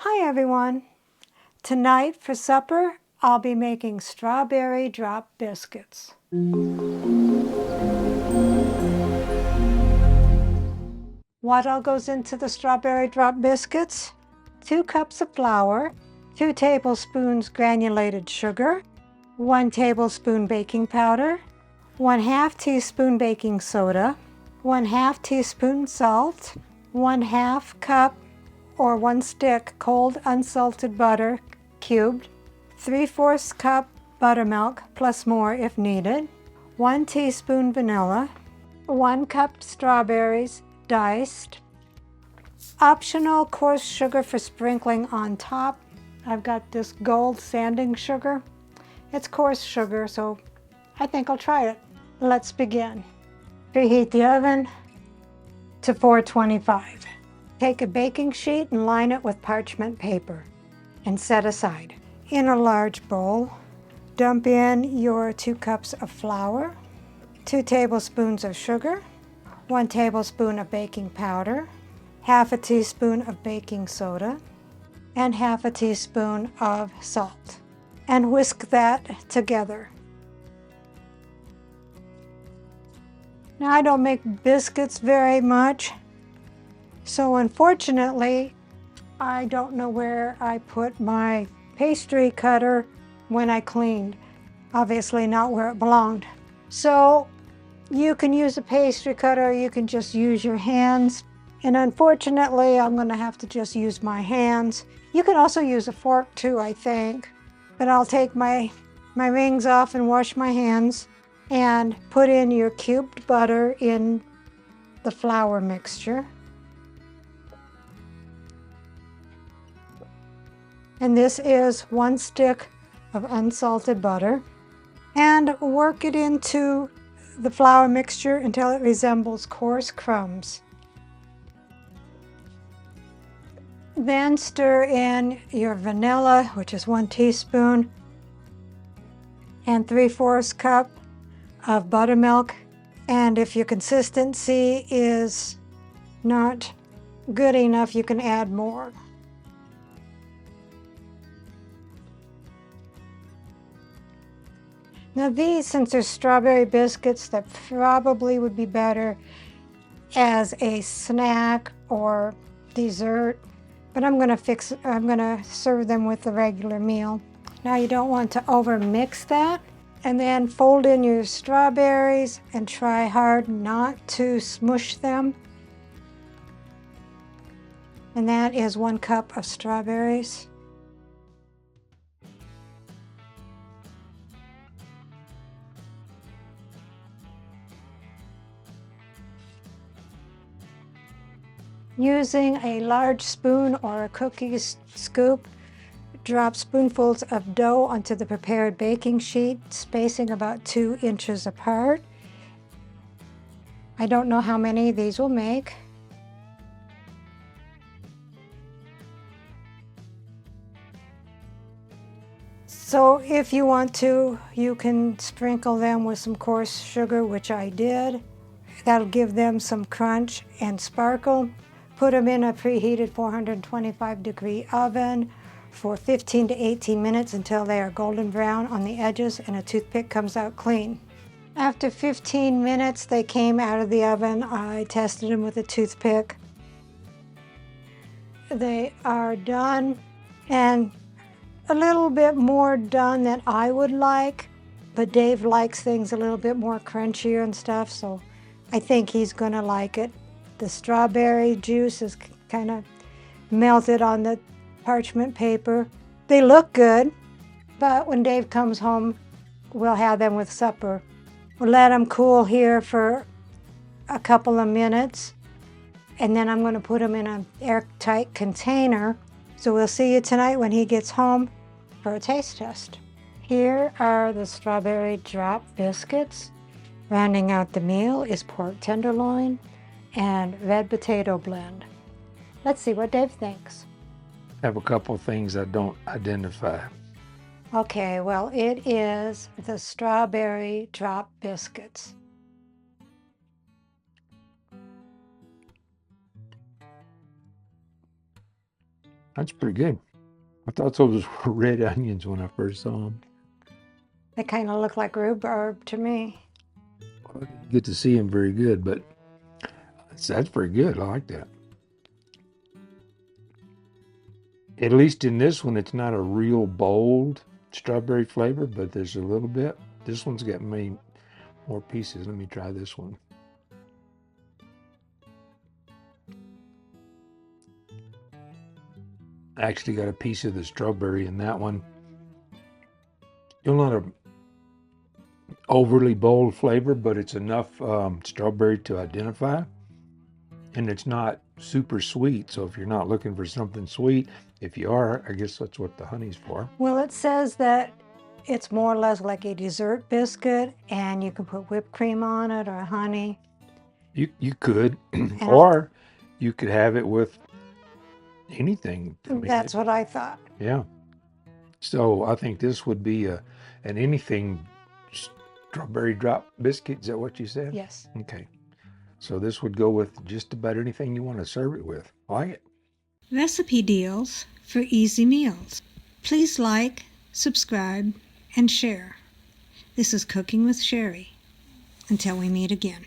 Hi everyone! Tonight for supper I'll be making strawberry drop biscuits. What all goes into the strawberry drop biscuits? 2 cups of flour, 2 tablespoons granulated sugar, 1 tablespoon baking powder, 1/2 teaspoon baking soda, 1/2 teaspoon salt, 1/2 cup or 1 stick cold unsalted butter cubed, 3/4 cup buttermilk plus more if needed, 1 teaspoon vanilla, 1 cup strawberries diced, optional coarse sugar for sprinkling on top. I've got this gold sanding sugar. It's coarse sugar, so I think I'll try it. Let's begin. Preheat the oven to 425. Take a baking sheet and line it with parchment paper and set aside. In a large bowl, dump in your 2 cups of flour, 2 tablespoons of sugar, 1 tablespoon of baking powder, 1/2 teaspoon of baking soda, and 1/2 teaspoon of salt, and whisk that together. Now, I don't make biscuits very much, so unfortunately, I don't know where I put my pastry cutter when I cleaned. Obviously not where it belonged. So you can use a pastry cutter, or you can just use your hands. And unfortunately, I'm going to have to just use my hands. You can also use a fork too, I think. But I'll take my rings off and wash my hands and put in your cubed butter in the flour mixture. And this is 1 stick of unsalted butter. And work it into the flour mixture until it resembles coarse crumbs. Then stir in your vanilla, which is 1 teaspoon, and 3/4 cup of buttermilk. And if your consistency is not good enough, you can add more. Now these, since they're strawberry biscuits, that probably would be better as a snack or dessert, but I'm gonna serve them with the regular meal. Now you don't want to overmix that, and then fold in your strawberries and try hard not to smush them. And that is 1 cup of strawberries. Using a large spoon or a cookie scoop, drop spoonfuls of dough onto the prepared baking sheet, spacing about 2 inches apart. I don't know how many these will make. So if you want to, you can sprinkle them with some coarse sugar, which I did. That'll give them some crunch and sparkle. Put them in a preheated 425-degree oven for 15 to 18 minutes until they are golden brown on the edges and a toothpick comes out clean. After 15 minutes, they came out of the oven. I tested them with a toothpick. They are done, and a little bit more done than I would like, but Dave likes things a little bit more crunchier and stuff, so I think he's gonna like it. The strawberry juice is kind of melted on the parchment paper. They look good, but when Dave comes home, we'll have them with supper. We'll let them cool here for a couple of minutes, and then I'm going to put them in an airtight container. So we'll see you tonight when he gets home for a taste test. Here are the strawberry drop biscuits. Rounding out the meal is pork tenderloin and red potato blend. Let's see what Dave thinks. I have a couple of things I don't identify. Okay, well, it is the strawberry drop biscuits. That's pretty good. I thought those were red onions when I first saw them. They kind of look like rhubarb to me. I didn't get to see them very good, but that's pretty good. I like that. At least in this one, it's not a real bold strawberry flavor, but there's a little bit. This one's got many more pieces. Let me try this one. I actually got a piece of the strawberry in that one. Still not a overly bold flavor, but it's enough strawberry to identify. And it's not super sweet, so if you're not looking for something sweet, if you are, I guess that's what the honey's for. Well, it says that it's more or less like a dessert biscuit, and you can put whipped cream on it or honey. You could, or you could have it with anything. I mean, That's what I thought. Yeah. So I think this would be an anything strawberry drop biscuit. Is that what you said? Yes. Okay. So this would go with just about anything you want to serve it with. I like it. Recipe deals for easy meals. Please like, subscribe, and share. This is Cooking with Sherry. Until we meet again.